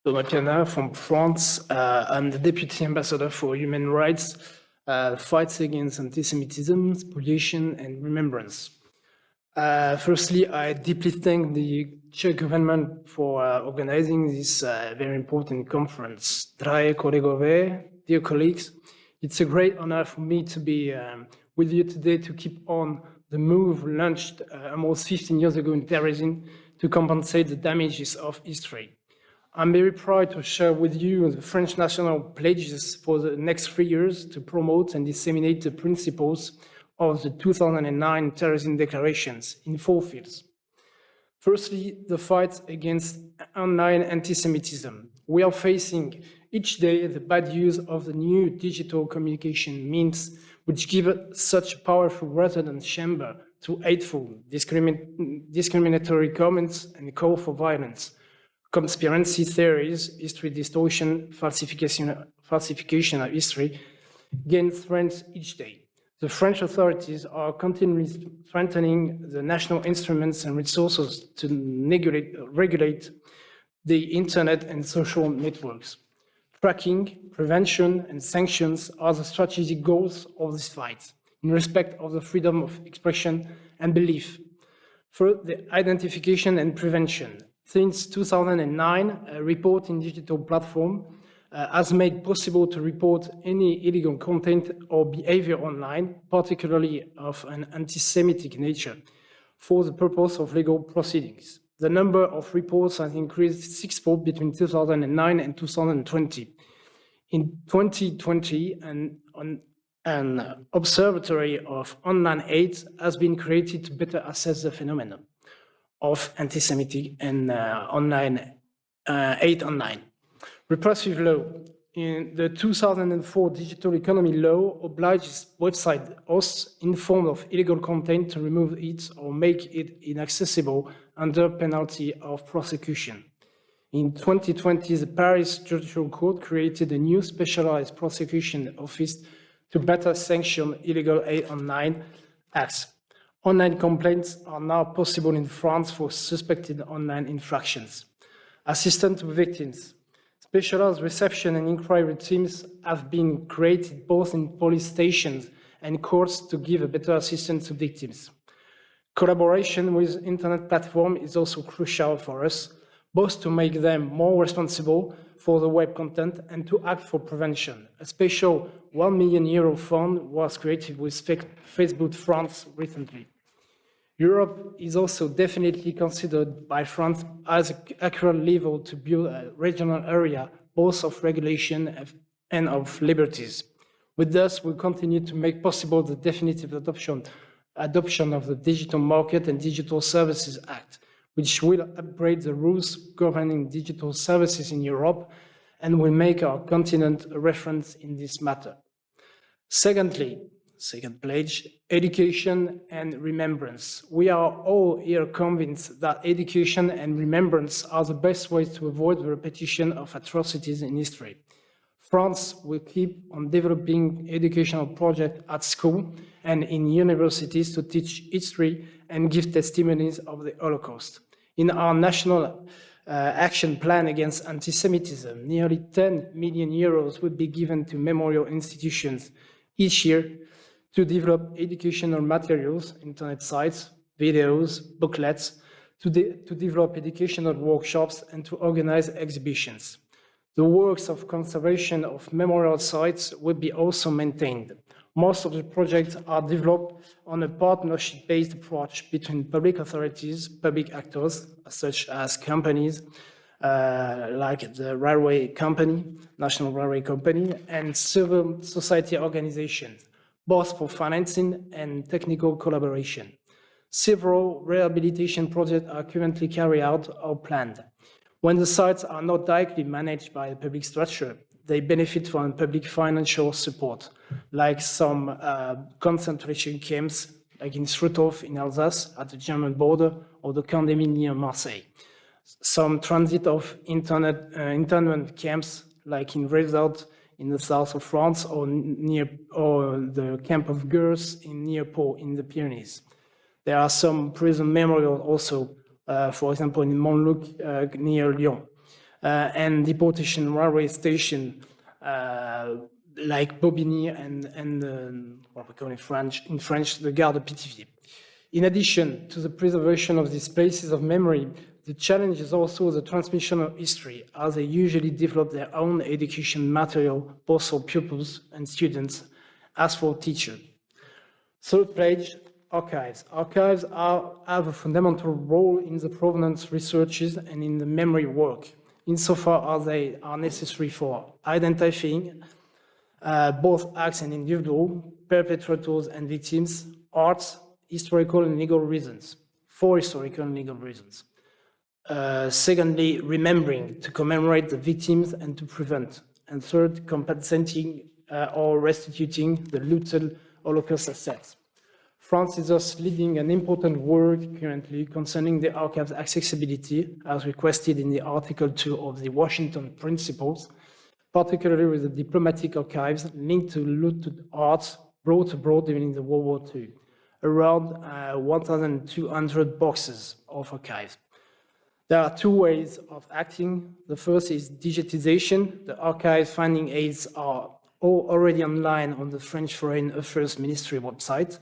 Piana from France. I'm the Deputy Ambassador for Human Rights, Fights Against Antisemitism, Spoliation, and Remembrance. Firstly, I deeply thank the Czech government for organizing this very important conference. Drahé kolegové, dear colleagues, it's a great honor for me to be with you today to keep on the move launched almost 15 years ago in Terezín to compensate the damages of history. I'm very proud to share with you the French national pledges for the next 3 years to promote and disseminate the principles of the 2009 Terezín declarations in 4 fields. Firstly, the fight against online anti-Semitism. We are facing each day the bad use of the new digital communication means which give such a powerful resonant chamber to hateful, discriminatory comments and call for violence, conspiracy theories, history distortion, falsification of history gain strength each day. The French authorities are continually strengthening the national instruments and resources to regulate the internet and social networks. Tracking, prevention, and sanctions are the strategic goals of this fight in respect of the freedom of expression and belief. For the identification and prevention, since 2009, a reporting digital platform has made possible to report any illegal content or behavior online, particularly of an anti-Semitic nature, for the purpose of legal proceedings. The number of reports has increased sixfold between 2009 and 2020. In 2020, an observatory of online hate has been created to better assess the phenomenon of anti-Semitic and hate online. Repressive law. In the 2004 Digital Economy Law obliges website hosts in form of illegal content to remove it or make it inaccessible under penalty of prosecution. In 2020, the Paris Judicial Court created a new specialized prosecution office to better sanction illegal hate online acts. Online complaints are now possible in France for suspected online infractions. Assistance to victims. Specialized reception and inquiry teams have been created both in police stations and courts to give a better assistance to victims. Collaboration with internet platforms is also crucial for us, both to make them more responsible for the web content and to act for prevention. A special €1 million fund was created with Facebook France recently. Europe is also definitely considered by France as an accurate level to build a regional area, both of regulation and of liberties. With this, we continue to make possible the definitive adoption of the Digital Market and Digital Services Act, which will upgrade the rules governing digital services in Europe and will make our continent a reference in this matter. Secondly, second pledge, education and remembrance. We are all here convinced that education and remembrance are the best ways to avoid the repetition of atrocities in history. France will keep on developing educational projects at school and in universities to teach history and give testimonies of the Holocaust. In our national action plan against anti-Semitism, nearly €10 million will be given to memorial institutions each year to develop educational materials, internet sites, videos, booklets, to develop educational workshops and to organize exhibitions. The works of conservation of memorial sites will be also maintained. Most of the projects are developed on a partnership-based approach between public authorities, public actors, such as companies like the railway company, National Railway Company, and civil society organizations, both for financing and technical collaboration. Several rehabilitation projects are currently carried out or planned. When the sites are not directly managed by a public structure, they benefit from public financial support, like some concentration camps, like in Struthof in Alsace at the German border, or the Camp des Mines near Marseille. Some transit of internment camps, like in Rézard in the south of France, or the camp of Gurs near Pau in the Pyrenees. There are some prison memorials also, for example, in Montluc near Lyon. and deportation railway station like Bobigny and what we call in French, the Gare de Pithiviers. In addition to the preservation of these places of memory, the challenge is also the transmission of history, as they usually develop their own education material, both for pupils and students, as for teachers. Third page, archives. Archives have a fundamental role in the provenance researches and in the memory work, insofar as they are necessary for identifying both acts and individual, perpetrators and victims, arts, historical and legal reasons, for historical and legal reasons. Secondly, remembering to commemorate the victims and to prevent. And third, compensating or restituting the looted Holocaust assets. France is thus leading an important work currently concerning the archives accessibility, as requested in the Article 2 of the Washington Principles, particularly with the diplomatic archives linked to looted arts brought abroad during the World War II, around 1,200 boxes of archives. There are two ways of acting. The first is digitization. The archive finding aids are all already online on the French Foreign Affairs Ministry website.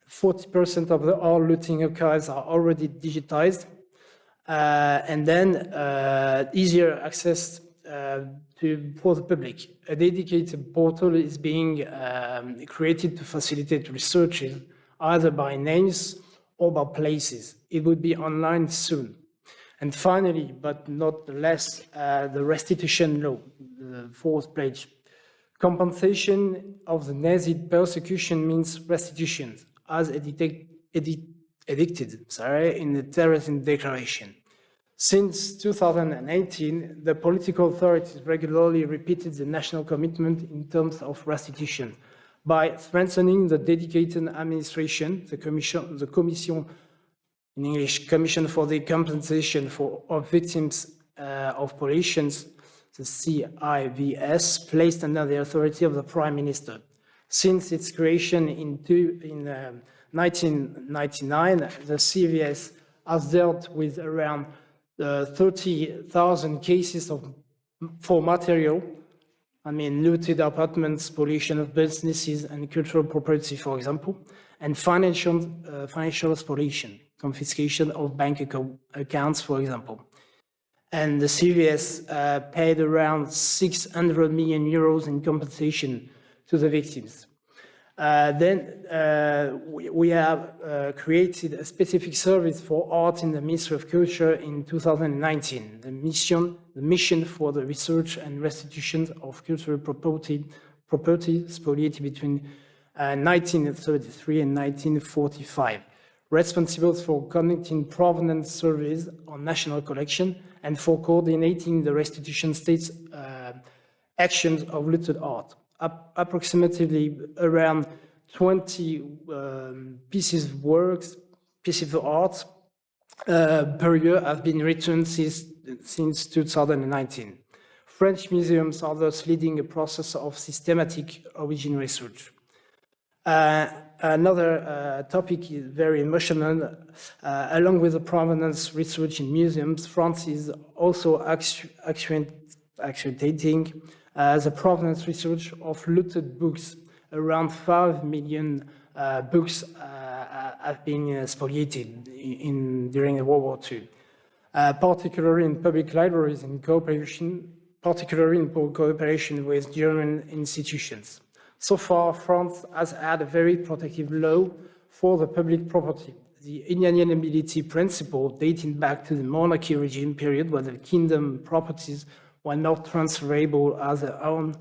40% of the all looting archives are already digitized, and then easier access for the public. A dedicated portal is being created to facilitate researches, either by names or by places. It will be online soon. And finally, but not less, the restitution law, the fourth page. Compensation of the Nazi persecution means restitution, as edicted in the Terezín Declaration. Since 2018, the political authorities regularly repeated the national commitment in terms of restitution by strengthening the dedicated administration, the Commission, in English, Commission for the Compensation of Victims of Politions, the CIVS, placed under the authority of the Prime Minister. Since its creation in 1999, the CIVS has dealt with around 30,000 cases for material, looted apartments, pollution of businesses and cultural property, for example, and financial spoliation, confiscation of bank accounts, for example. And the CVS paid around 600 million euros in compensation to the victims. We have created a specific service for art in the Ministry of Culture in 2019. The mission for the research and restitution of cultural property spoliated between 1933 and 1945, responsible for conducting provenance surveys on national collection and for coordinating the restitution state's actions of looted art. Approximately around 20 pieces of art per year have been returned since 2019. French museums are thus leading a process of systematic origin research. Another topic is very emotional. Along with the provenance research in museums, France is also actuating the provenance research of looted books. Around 5 million books have been spoliated during World War II, particularly in public libraries in cooperation with German institutions. So far, France has had a very protective law for the public property. The inalienability principle dating back to the monarchy regime period, where the kingdom properties were not transferable as their own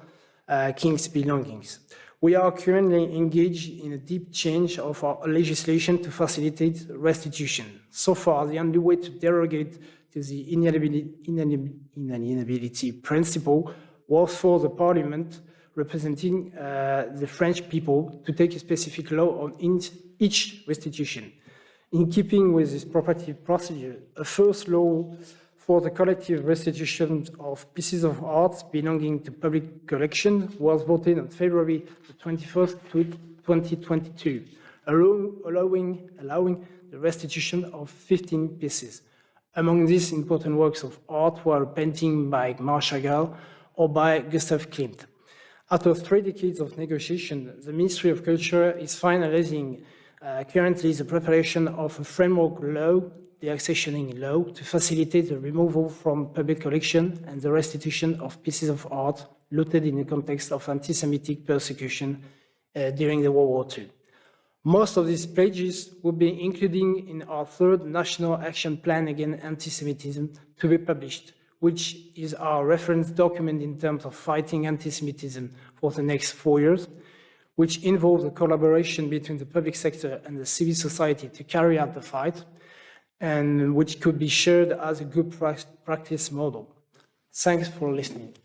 king's belongings. We are currently engaged in a deep change of our legislation to facilitate restitution. So far, the only way to derogate to the inalienability principle was for the parliament representing the French people to take a specific law on each restitution. In keeping with this property procedure, a first law for the collective restitution of pieces of art belonging to public collection was voted on February the 21st, 2022, allowing the restitution of 15 pieces. Among these important works of art were a painting by Marc Chagall or by Gustav Klimt. After 3 decades of negotiation, the Ministry of Culture is finalizing currently the preparation of a framework law, the accessioning law, to facilitate the removal from public collection and the restitution of pieces of art looted in the context of anti-Semitic persecution during the World War II. Most of these pledges will be included in our 3rd National Action Plan Against Anti-Semitism to be published, which is our reference document in terms of fighting anti-Semitism for the next 4 years, which involves a collaboration between the public sector and the civil society to carry out the fight, and which could be shared as a good practice model. Thanks for listening.